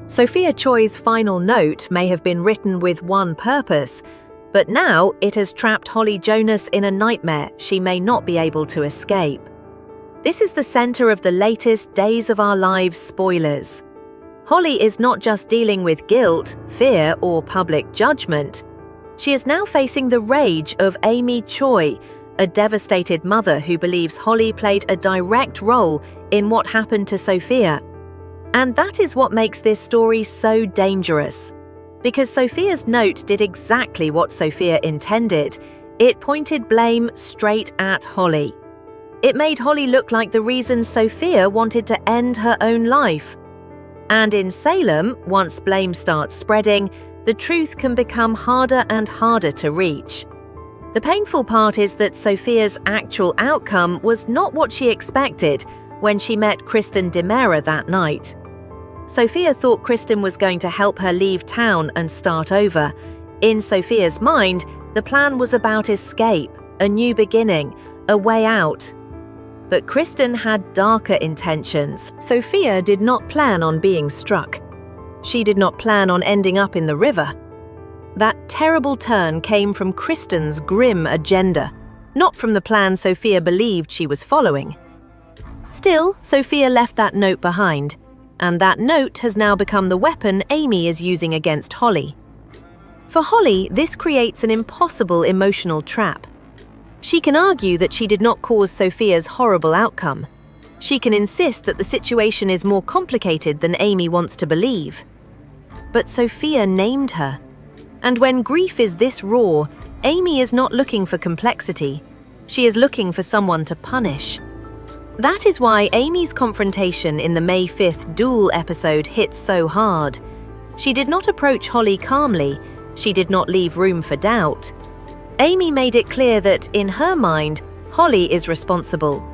Sophia Choi's final note may have been written with one purpose, but now it has trapped Holly Jonas in a nightmare she may not be able to escape. This is the center of the latest Days of Our Lives spoilers. Holly is not just dealing with guilt, fear, or public judgment. She is now facing the rage of Amy Choi, a devastated mother who believes Holly played a direct role in what happened to Sophia. And that is what makes this story so dangerous. Because Sophia's note did exactly what Sophia intended. It pointed blame straight at Holly. It made Holly look like the reason Sophia wanted to end her own life. And in Salem, once blame starts spreading, the truth can become harder and harder to reach. The painful part is that Sophia's actual outcome was not what she expected when she met Kristen DiMera that night. Sophia thought Kristen was going to help her leave town and start over. In Sophia's mind, the plan was about escape, a new beginning, a way out. But Kristen had darker intentions. Sophia did not plan on being struck. She did not plan on ending up in the river. That terrible turn came from Kristen's grim agenda, not from the plan Sophia believed she was following. Still, Sophia left that note behind, and that note has now become the weapon Amy is using against Holly. For Holly, this creates an impossible emotional trap. She can argue that she did not cause Sophia's horrible outcome. She can insist that the situation is more complicated than Amy wants to believe. But Sophia named her. And when grief is this raw, Amy is not looking for complexity. She is looking for someone to punish. That is why Amy's confrontation in the May 5th DOOL episode hits so hard. She did not approach Holly calmly. She did not leave room for doubt. Amy made it clear that, in her mind, Holly is responsible.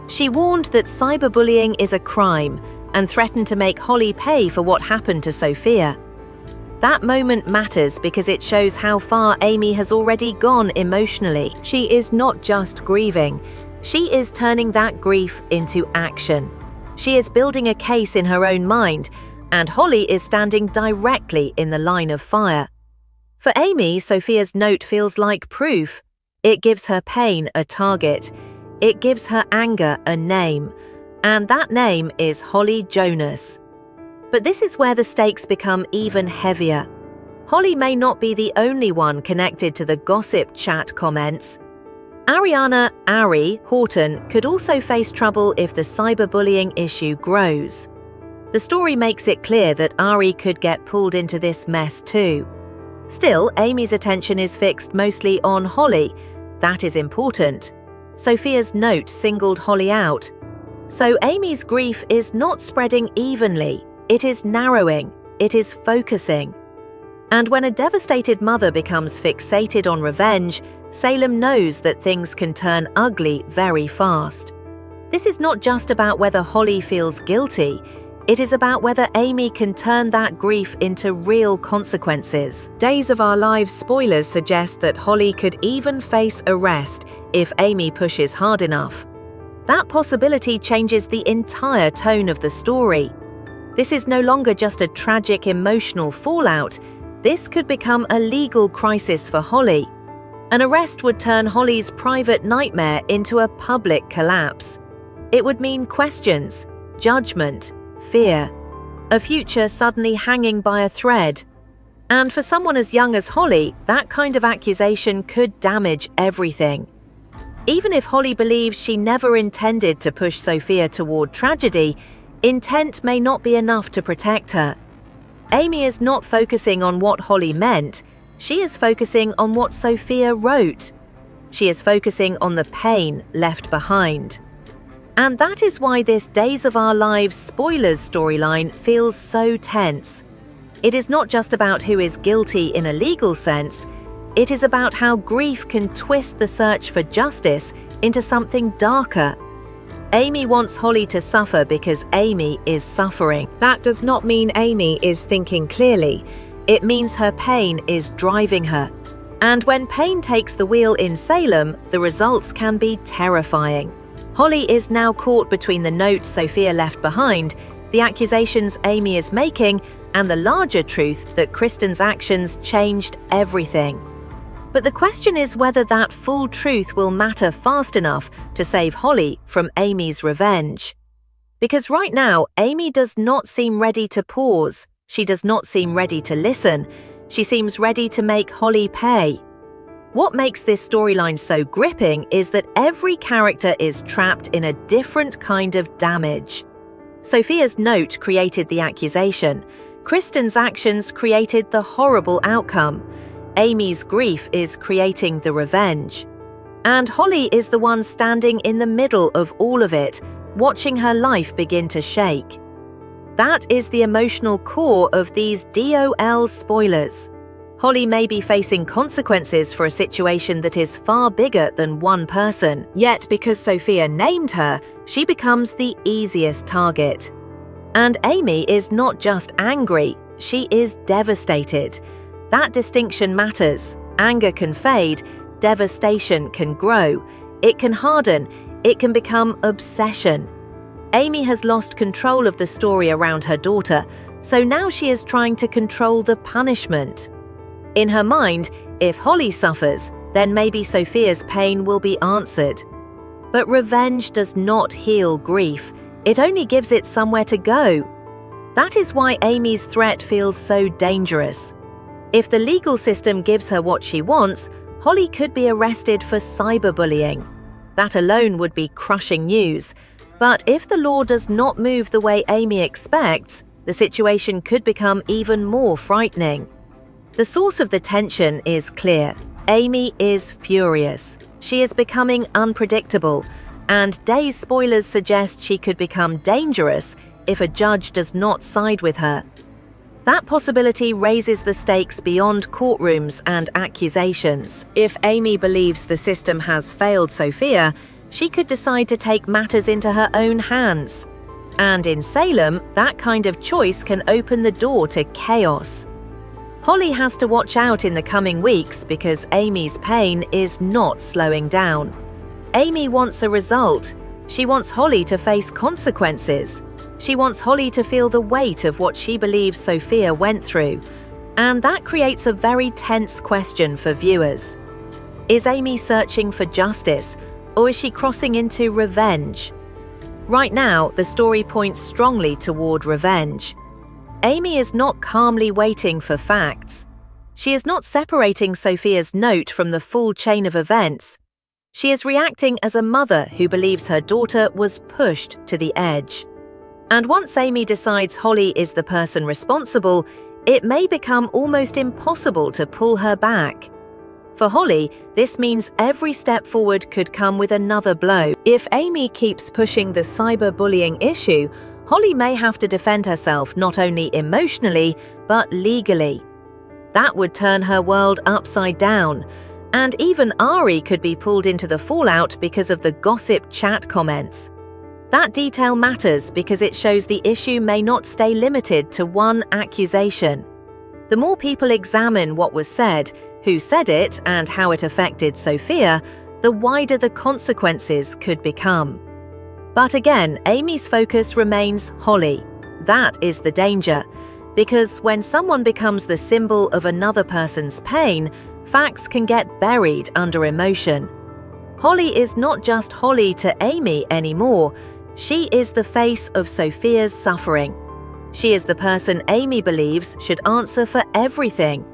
She warned that cyberbullying is a crime and threatened to make Holly pay for what happened to Sophia. That moment matters because it shows how far Amy has already gone emotionally. She is not just grieving. She is turning that grief into action. She is building a case in her own mind, and Holly is standing directly in the line of fire. For Amy, Sophia's note feels like proof. It gives her pain a target. It gives her anger a name. And that name is Holly Jonas. But this is where the stakes become even heavier. Holly may not be the only one connected to the gossip chat comments. Arianna, Horton could also face trouble if the cyberbullying issue grows. The story makes it clear that Ari could get pulled into this mess too. Still, Amy's attention is fixed mostly on Holly. That is important. Sophia's note singled Holly out. So Amy's grief is not spreading evenly. It is narrowing. It is focusing. And when a devastated mother becomes fixated on revenge, Salem knows that things can turn ugly very fast. This is not just about whether Holly feels guilty. It is about whether Amy can turn that grief into real consequences. Days of Our Lives spoilers suggest that Holly could even face arrest if Amy pushes hard enough. That possibility changes the entire tone of the story. This is no longer just a tragic emotional fallout. This could become a legal crisis for Holly. An arrest would turn Holly's private nightmare into a public collapse. It would mean questions, judgment, fear, a future suddenly hanging by a thread. And for someone as young as Holly, that kind of accusation could damage everything. Even if Holly believes she never intended to push Sophia toward tragedy, intent may not be enough to protect her. Amy is not focusing on what Holly meant. She is focusing on what Sophia wrote. She is focusing on the pain left behind. And that is why this Days of Our Lives spoilers storyline feels so tense. It is not just about who is guilty in a legal sense. It is about how grief can twist the search for justice into something darker. Amy wants Holly to suffer because Amy is suffering. That does not mean Amy is thinking clearly. It means her pain is driving her. And when pain takes the wheel in Salem, the results can be terrifying. Holly is now caught between the note Sophia left behind, the accusations Amy is making, and the larger truth that Kristen's actions changed everything. But the question is whether that full truth will matter fast enough to save Holly from Amy's revenge. Because right now, Amy does not seem ready to pause. She does not seem ready to listen. She seems ready to make Holly pay. What makes this storyline so gripping is that every character is trapped in a different kind of damage. Sophia's note created the accusation. Kristen's actions created the horrible outcome. Amy's grief is creating the revenge. And Holly is the one standing in the middle of all of it, watching her life begin to shake. That is the emotional core of these DOL spoilers. Holly may be facing consequences for a situation that is far bigger than one person, yet because Sophia named her, she becomes the easiest target. And Amy is not just angry, she is devastated. That distinction matters. Anger can fade, devastation can grow, it can harden, it can become obsession. Amy has lost control of the story around her daughter, so now she is trying to control the punishment. In her mind, if Holly suffers, then maybe Sophia's pain will be answered. But revenge does not heal grief, it only gives it somewhere to go. That is why Amy's threat feels so dangerous. If the legal system gives her what she wants, Holly could be arrested for cyberbullying. That alone would be crushing news. But if the law does not move the way Amy expects, the situation could become even more frightening. The source of the tension is clear. Amy is furious. She is becoming unpredictable, and Day's spoilers suggest she could become dangerous if a judge does not side with her. That possibility raises the stakes beyond courtrooms and accusations. If Amy believes the system has failed Sophia, she could decide to take matters into her own hands. And in Salem, that kind of choice can open the door to chaos. Holly has to watch out in the coming weeks because Amy's pain is not slowing down. Amy wants a result. She wants Holly to face consequences. She wants Holly to feel the weight of what she believes Sophia went through. And that creates a very tense question for viewers. Is Amy searching for justice, or is she crossing into revenge? Right now, the story points strongly toward revenge. Amy is not calmly waiting for facts. She is not separating Sophia's note from the full chain of events. She is reacting as a mother who believes her daughter was pushed to the edge. And once Amy decides Holly is the person responsible, it may become almost impossible to pull her back. For Holly, this means every step forward could come with another blow. If Amy keeps pushing the cyberbullying issue, Holly may have to defend herself not only emotionally, but legally. That would turn her world upside down. And even Ari could be pulled into the fallout because of the gossip chat comments. That detail matters because it shows the issue may not stay limited to one accusation. The more people examine what was said, who said it, and how it affected Sophia, the wider the consequences could become. But again, Amy's focus remains Holly. That is the danger, because when someone becomes the symbol of another person's pain, facts can get buried under emotion. Holly is not just Holly to Amy anymore. She is the face of Sophia's suffering. She is the person Amy believes should answer for everything.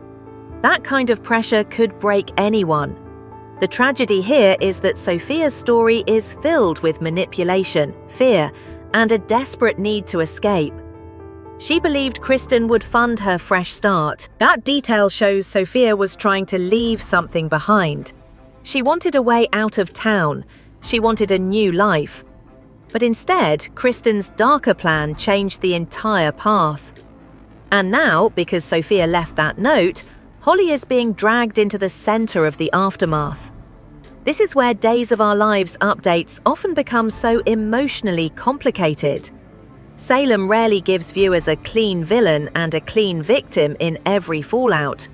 That kind of pressure could break anyone. The tragedy here is that Sophia's story is filled with manipulation, fear, and a desperate need to escape. She believed Kristen would fund her fresh start. That detail shows Sophia was trying to leave something behind. She wanted a way out of town. She wanted a new life. But instead, Kristen's darker plan changed the entire path. And now, because Sophia left that note, Holly is being dragged into the center of the aftermath. This is where Days of Our Lives updates often become so emotionally complicated. Salem rarely gives viewers a clean villain and a clean victim in every fallout.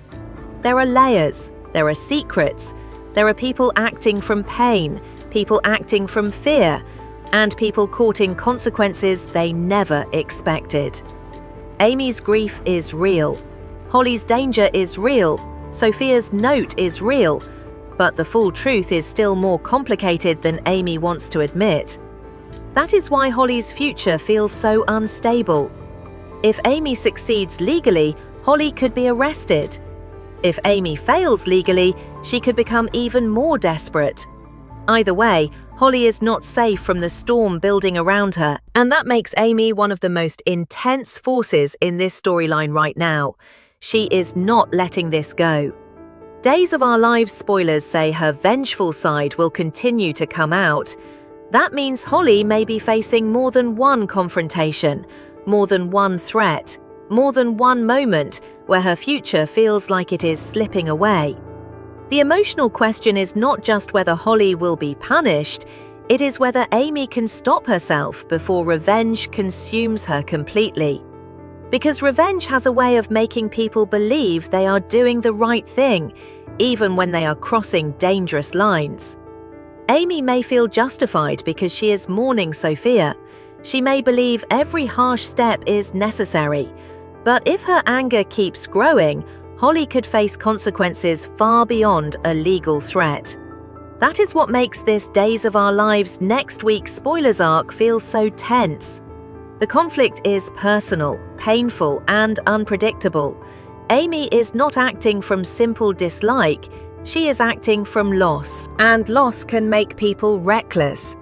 There are layers, there are secrets, there are people acting from pain, people acting from fear, and people caught in consequences they never expected. Amy's grief is real. Holly's danger is real. Sophia's note is real. But the full truth is still more complicated than Amy wants to admit. That is why Holly's future feels so unstable. If Amy succeeds legally, Holly could be arrested. If Amy fails legally, she could become even more desperate. Either way, Holly is not safe from the storm building around her, and that makes Amy one of the most intense forces in this storyline right now. She is not letting this go. Days of Our Lives spoilers say her vengeful side will continue to come out. That means Holly may be facing more than one confrontation, more than one threat, more than one moment where her future feels like it is slipping away. The emotional question is not just whether Holly will be punished, it is whether Amy can stop herself before revenge consumes her completely. Because revenge has a way of making people believe they are doing the right thing, even when they are crossing dangerous lines. Amy may feel justified because she is mourning Sophia. She may believe every harsh step is necessary. But if her anger keeps growing, Holly could face consequences far beyond a legal threat. That is what makes this Days of Our Lives next week's spoilers arc feel so tense. The conflict is personal, painful, and unpredictable. Amy is not acting from simple dislike, she is acting from loss, and loss can make people reckless.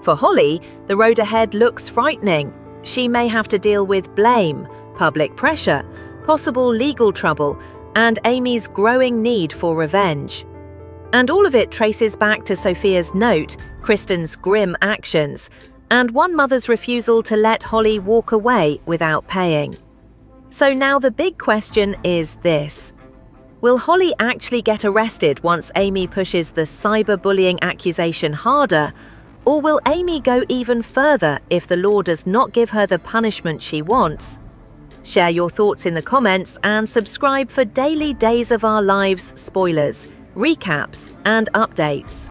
For Holly, the road ahead looks frightening. She may have to deal with blame, public pressure, possible legal trouble, and Amy's growing need for revenge. And all of it traces back to Sophia's note, Kristen's grim actions, and one mother's refusal to let Holly walk away without paying. So now the big question is this. Will Holly actually get arrested once Amy pushes the cyberbullying accusation harder, or will Amy go even further if the law does not give her the punishment she wants? Share your thoughts in the comments and subscribe for daily Days of Our Lives spoilers, recaps, and updates.